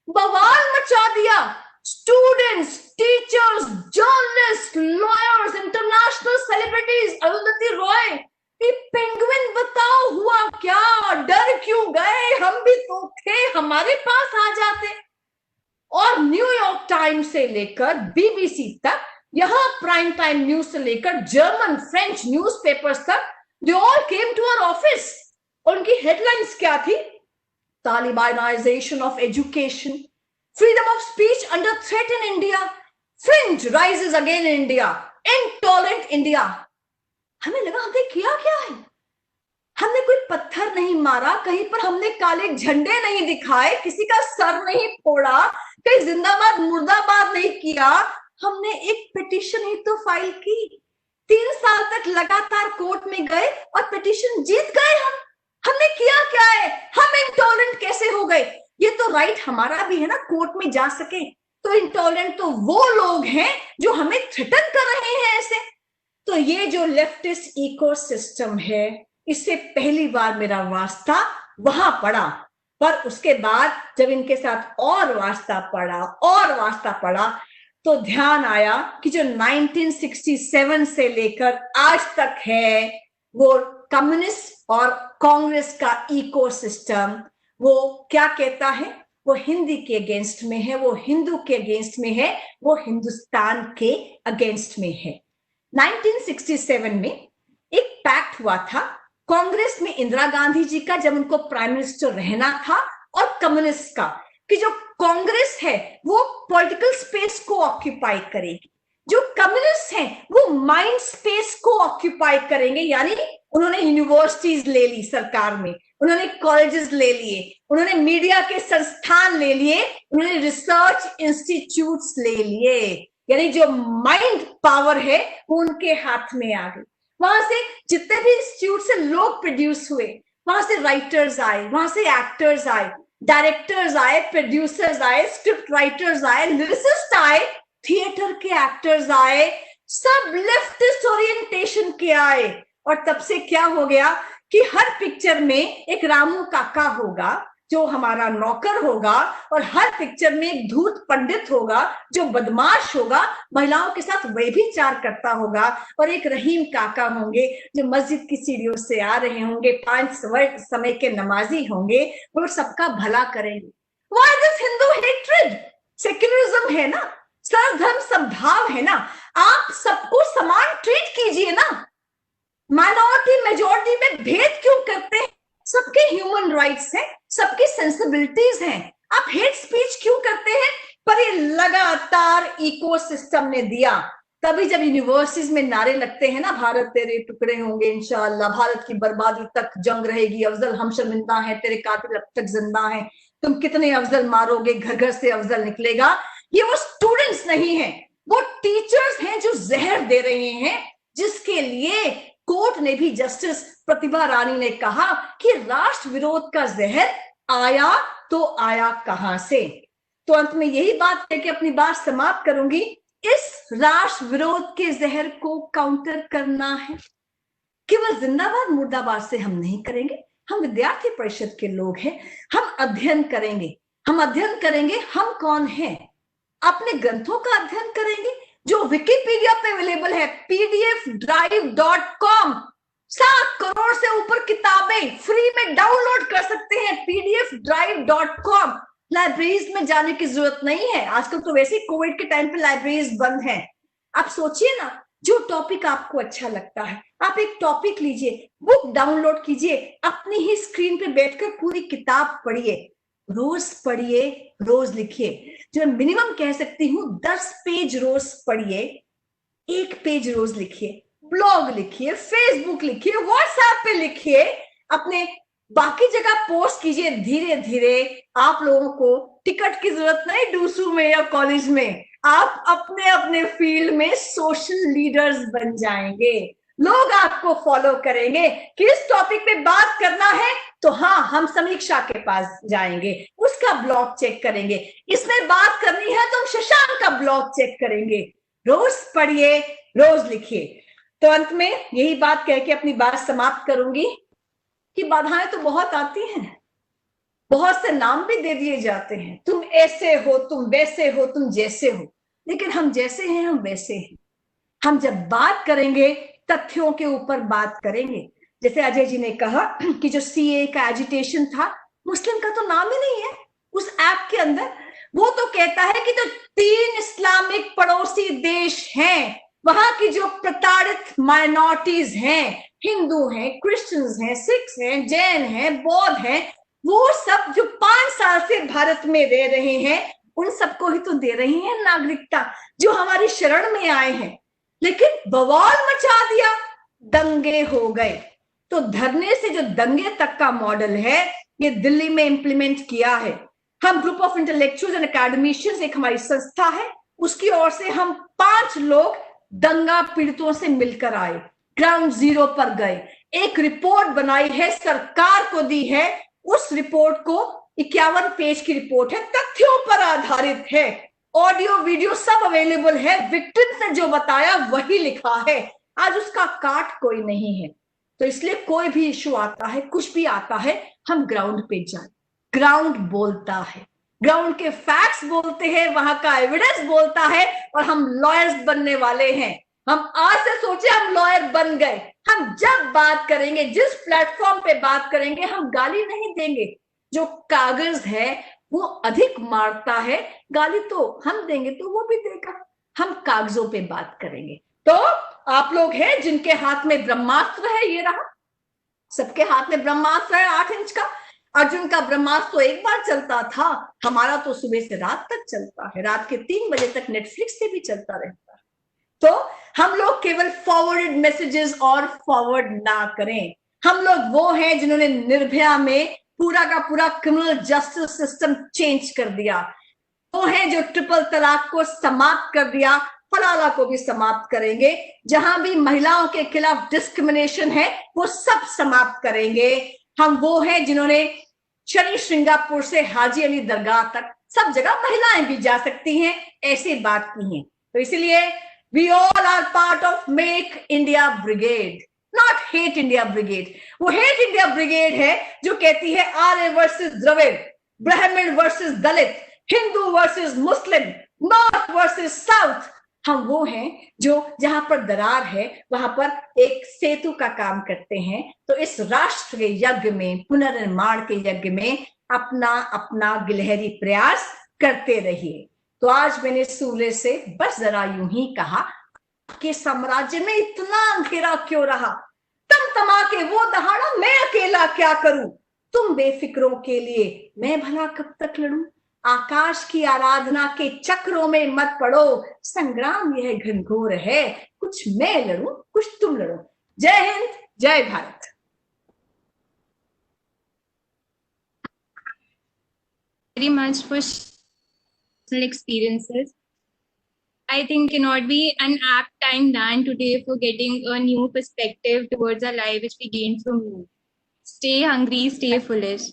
बवाल मचा दिया। Students, teachers, journalist, lawyers, international celebrities, Arundhati Roy, penguin बताओ हुआ क्या, डर क्यों गए, हम भी तो थे, हमारे पास आ जाते। और न्यूयॉर्क टाइम्स से लेकर बीबीसी तक, यहां प्राइम टाइम न्यूज से लेकर जर्मन फ्रेंच न्यूज़पेपर्स तक, they all came to our office. और उनकी हेडलाइंस क्या थी? Talibanisation of education, freedom of speech under threat in India, fringe rises again in India, intolerant India। हमें लगा हमने किया क्या है? हमने कोई पत्थर नहीं मारा, कहीं पर हमने काले झंडे नहीं दिखाए, किसी का सर नहीं फोड़ा, कहीं जिंदाबाद मुर्दाबाद नहीं किया। हमने एक पिटीशन ही तो फाइल की। 3 साल तक लगातार कोर्ट में गए और पिटीशन जीत गए। हमने किया क्या है? हम इंटॉलरेंट कैसे हो गए? ये तो राइट हमारा भी है ना, कोर्ट में जा सके। तो इंटॉलरेंट तो वो लोग हैं जो हमें थ्रेटन कर रहे हैं ऐसे। तो ये जो लेफ्टिस्ट इकोसिस्टम है, इससे पहली बार मेरा वास्ता वहां पड़ा। पर उसके बाद जब इनके साथ और वास्ता पड़ा तो ध्यान आया कि जो 1967 से लेकर आज तक है, वो कम्युनिस्ट और कांग्रेस का इकोसिस्टम, वो क्या कहता है? वो हिंदी के अगेंस्ट में है, वो हिंदू के अगेंस्ट में है, वो हिंदुस्तान के अगेंस्ट में है। 1967 में एक पैक्ट हुआ था कांग्रेस में इंदिरा गांधी जी का, जब उनको प्राइम मिनिस्टर रहना था, और कम्युनिस्ट का, कि जो कांग्रेस है वो पॉलिटिकल स्पेस को ऑक्यूपाई करेगी, जो कम्युनिस्ट हैं वो माइंड स्पेस को ऑक्यूपाई करेंगे, यानी उन्होंने यूनिवर्सिटीज ले ली सरकार में, उन्होंने कॉलेजेस ले लिए, उन्होंने मीडिया के संस्थान ले लिए, उन्होंने रिसर्च इंस्टीट्यूट्स ले लिए, यानी जो माइंड पावर है वो उनके हाथ में आ गई। वहां से जितने भी इंस्टीट्यूट से लोग प्रोड्यूस हुए, वहां से राइटर्स आए, वहां से एक्टर्स आए, डायरेक्टर्स आए, प्रोड्यूसर्स आए, स्क्रिप्ट राइटर्स आए, लिरिसिस्ट आए, थिएटर के एक्टर्स आए, सब लेफ्टिस्ट ओरिएंटेशन के आए। और तब से क्या हो गया कि हर पिक्चर में एक रामू काका होगा जो हमारा नौकर होगा, और हर पिक्चर में एक धूर्त पंडित होगा जो बदमाश होगा, महिलाओं के साथ व्यभिचार करता होगा, और एक रहीम काका होंगे जो मस्जिद की सीढ़ियों से आ रहे होंगे, 5 समय के नमाजी होंगे, और सबका भला करेंगे। Why this Hindu hatred? Secularism है ना, सर्वधर्म समभाव है ना, आप सबको समान ट्रीट कीजिए ना, माइनॉरिटी मेजॉरिटी में भेद क्यों करते हैं? सबके ह्यूमन राइट्स हैं, सबकी सेंसिबिलिटीज हैं, आप हेट स्पीच क्यों करते हैं? पर ये लगातार इकोसिस्टम ने दिया। तभी जब यूनिवर्सिटीज में नारे लगते हैं ना, भारत तेरे टुकड़े होंगे इंशाअल्लाह, भारत की बर्बादी तक जंग रहेगी, अफजल हम शर्मिंदा है, तेरे कातिल अब तक जिंदा है, तुम कितने अफजल मारोगे, घर घर से अफजल निकलेगा। ये वो स्टूडेंट्स नहीं है, वो टीचर्स हैं जो जहर दे रहे हैं, जिसके लिए कोर्ट ने भी, जस्टिस प्रतिभा रानी ने कहा कि राष्ट्र विरोध का जहर आया तो आया कहां से। तो अंत में यही बात है कि अपनी बात समाप्त करूंगी, इस राष्ट्र विरोध के जहर को काउंटर करना है। केवल जिंदाबाद मुर्दाबाद से हम नहीं करेंगे, हम विद्यार्थी परिषद के लोग हैं, हम अध्ययन करेंगे, हम कौन हैं, अपने ग्रंथों का अध्ययन करेंगे जो विकिपीडिया पे अवेलेबल है, pdfdrive.com, 7 करोड़ से ऊपर किताबें फ्री में डाउनलोड कर सकते हैं pdfdrive.com। लाइब्रेरीज में जाने की जरूरत नहीं है, आजकल तो वैसे ही कोविड के टाइम पे लाइब्रेरीज बंद हैं। आप सोचिए ना, जो टॉपिक आपको अच्छा लगता है, आप एक टॉपिक लीजिए, बुक डाउनलोड कीजिए, अपनी ही स्क्रीन पे बैठकर पूरी किताब पढ़िए, रोज पढ़िए, रोज लिखिए। जो मिनिमम कह सकती हूँ 10 पेज रोज पढ़िए, 1 पेज रोज लिखिए, ब्लॉग लिखिए, फेसबुक लिखिए, व्हाट्सएप पे लिखिए, अपने बाकी जगह पोस्ट कीजिए। धीरे धीरे आप लोगों को टिकट की जरूरत नहीं डूसू में या कॉलेज में, आप अपने अपने फील्ड में सोशल लीडर्स बन जाएंगे, लोग आपको फॉलो करेंगे। किस टॉपिक पे बात करना है तो हाँ, हम समीक्षा के पास जाएंगे, उसका ब्लॉग चेक करेंगे, इसमें बात करनी है तो हम शशांक का ब्लॉग चेक करेंगे। रोज पढ़िए, रोज लिखिए। तो अंत में यही बात कह के अपनी बात समाप्त करूंगी कि बाधाएं तो बहुत आती हैं, बहुत से नाम भी दे दिए जाते हैं, तुम ऐसे हो, तुम वैसे हो, तुम जैसे हो, लेकिन हम जैसे हैं, हम वैसे हैं। हम जब बात करेंगे तथ्यों के ऊपर बात करेंगे। जैसे अजय जी ने कहा कि जो सीए का एजिटेशन था, मुस्लिम का तो नाम ही नहीं है उस ऐप के अंदर। वो तो कहता है कि जो 3 इस्लामिक पड़ोसी देश हैं, वहां की जो प्रताड़ित माइनॉरिटीज हैं, हिंदू हैं, क्रिश्चियंस हैं, सिख्स हैं, जैन हैं, बौद्ध हैं, वो सब जो 5 साल से भारत में रह रहे हैं, उन सबको ही तो दे रही है नागरिकता, जो हमारी शरण में आए हैं। लेकिन बवाल मचा दिया, दंगे हो गए। तो धरने से जो दंगे तक का मॉडल है, ये दिल्ली में इंप्लीमेंट किया है। हम group of intellectuals and academicians, एक हमारी संस्था है, उसकी ओर से हम 5 लोग दंगा पीड़ितों से मिलकर आए, ग्राउंड जीरो पर गए, एक रिपोर्ट बनाई है, सरकार को दी है। उस रिपोर्ट को 51 पेज की रिपोर्ट है, तथ्यों पर आधारित है, ऑडियो वीडियो सब अवेलेबल है, विक्टिम्स ने जो बताया वही लिखा है। आज उसका काट कोई नहीं है। तो इसलिए कोई भी इशू आता है, कुछ भी आता है, हम ग्राउंड पे जाए। ग्राउंड बोलता है, ग्राउंड के फैक्ट्स बोलते हैं, वहां का एविडेंस बोलता है, और हम लॉयर्स बनने वाले हैं। हम आज से सोचे हम लॉयर बन गए। हम जब बात करेंगे, जिस प्लेटफॉर्म पे बात करेंगे, हम गाली नहीं देंगे। जो कागज है वो अधिक मारता है, गाली तो हम देंगे तो वो भी देगा। हम कागजों पे बात करेंगे। तो आप लोग हैं जिनके हाथ में ब्रह्मास्त्र है, ये रहा, सबके हाथ में ब्रह्मास्त्र है 8 इंच का। अर्जुन का ब्रह्मास्त्र तो एक बार चलता था, हमारा तो सुबह से रात तक चलता है, रात के 3 बजे तक नेटफ्लिक्स पे भी चलता रहता है। तो हम लोग केवल फॉरवर्डेड मैसेजेस और फॉरवर्ड ना करें। हम लोग वो हैं जिन्होंने निर्भया में पूरा का पूरा क्रिमिनल जस्टिस सिस्टम चेंज कर दिया, वो हैं जो ट्रिपल तलाक को समाप्त कर दिया, हलाला को भी समाप्त करेंगे, जहां भी महिलाओं के खिलाफ डिस्क्रिमिनेशन है वो सब समाप्त करेंगे। हम वो हैं जिन्होंने शनि श्रृंगापुर से हाजी अली दरगाह तक सब जगह महिलाएं भी जा सकती हैं, ऐसी बात की है। तो इसलिए we all are part of make India brigade, not hate India brigade. वो हेट इंडिया ब्रिगेड है जो कहती है Arya versus Dravid, Brahmin versus Dalit, Hindu versus Muslim, north versus south. हम वो हैं जो जहां पर दरार है वहां पर एक सेतु का काम करते हैं। तो इस राष्ट्र के यज्ञ में, पुनर्निर्माण के यज्ञ में अपना अपना गिलहरी प्रयास करते रहिए। तो आज मैंने सूर्य से बस जरा यूं ही कहा कि साम्राज्य में इतना अंधेरा क्यों रहा, तमा के वो दहाड़ा मैं अकेला क्या करूं, तुम बेफिक्रों के लिए मैं भला कब तक लड़ूं, आकाश की आराधना के चक्रों में मत पड़ो, संग्राम यह घनघोर है, कुछ मैं लड़ूं कुछ तुम लड़ो। जय हिंद, जय Bharat. Very much for personal experiences. I think cannot be an apt time than today for getting a new perspective towards our life, which we gained from you. Stay hungry, stay foolish.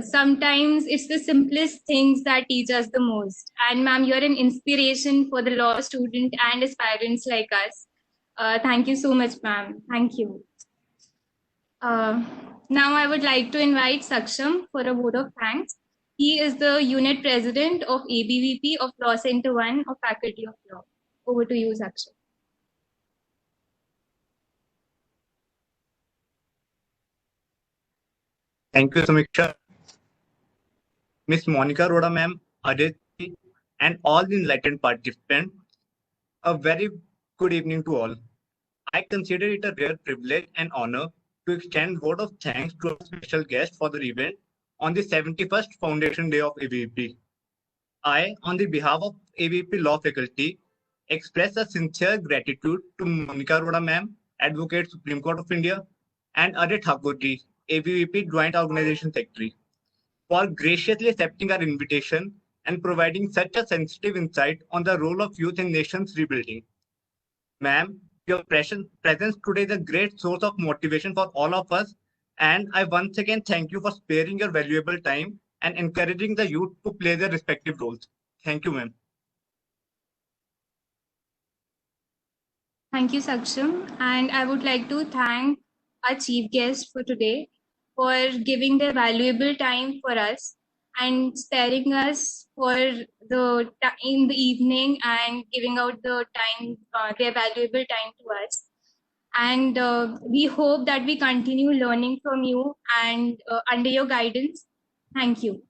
Sometimes it's the simplest things that teach us the most. And ma'am, you're an inspiration for the law student and aspirants like us. Thank you so much, ma'am. Thank you. Now I would like to invite Saksham for a vote of thanks. He is the unit president of ABVP of Law Center 1 of Faculty of Law. Over to you, Saksham. Thank you, Samiksha. Miss Monica Rhoda, ma'am, Aditi, and all the enlightened participants, a very good evening to all. I consider it a rare privilege and honor to extend vote of thanks to our special guest for the event on the 71st Foundation Day of ABVP. I, on the behalf of ABVP Law Faculty, express a sincere gratitude to Monica Rhoda, ma'am, Advocate Supreme Court of India, and Adit Thakurji, ABVP Joint Organization Secretary, for graciously accepting our invitation and providing such a sensitive insight on the role of youth in nation's rebuilding. Ma'am, your presence today is a great source of motivation for all of us, and I once again thank you for sparing your valuable time and encouraging the youth to play their respective roles. Thank you, ma'am. Thank you, Saksham. And I would like to thank our chief guest for today for giving their valuable time for us and sparing us for the in the evening and giving out the time, their valuable time to us. And we hope that we continue learning from you and under your guidance. Thank you.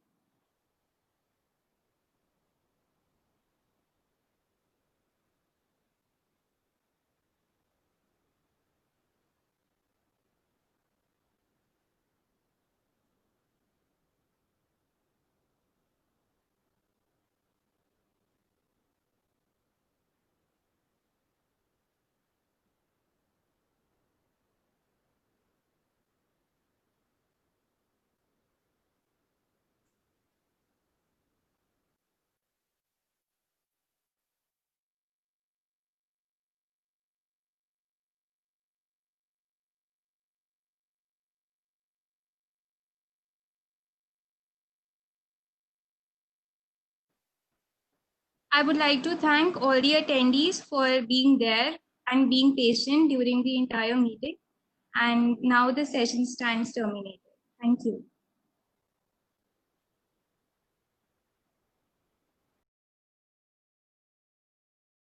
I would like to thank all the attendees for being there and being patient during the entire meeting. And now the session stands terminated. Thank you.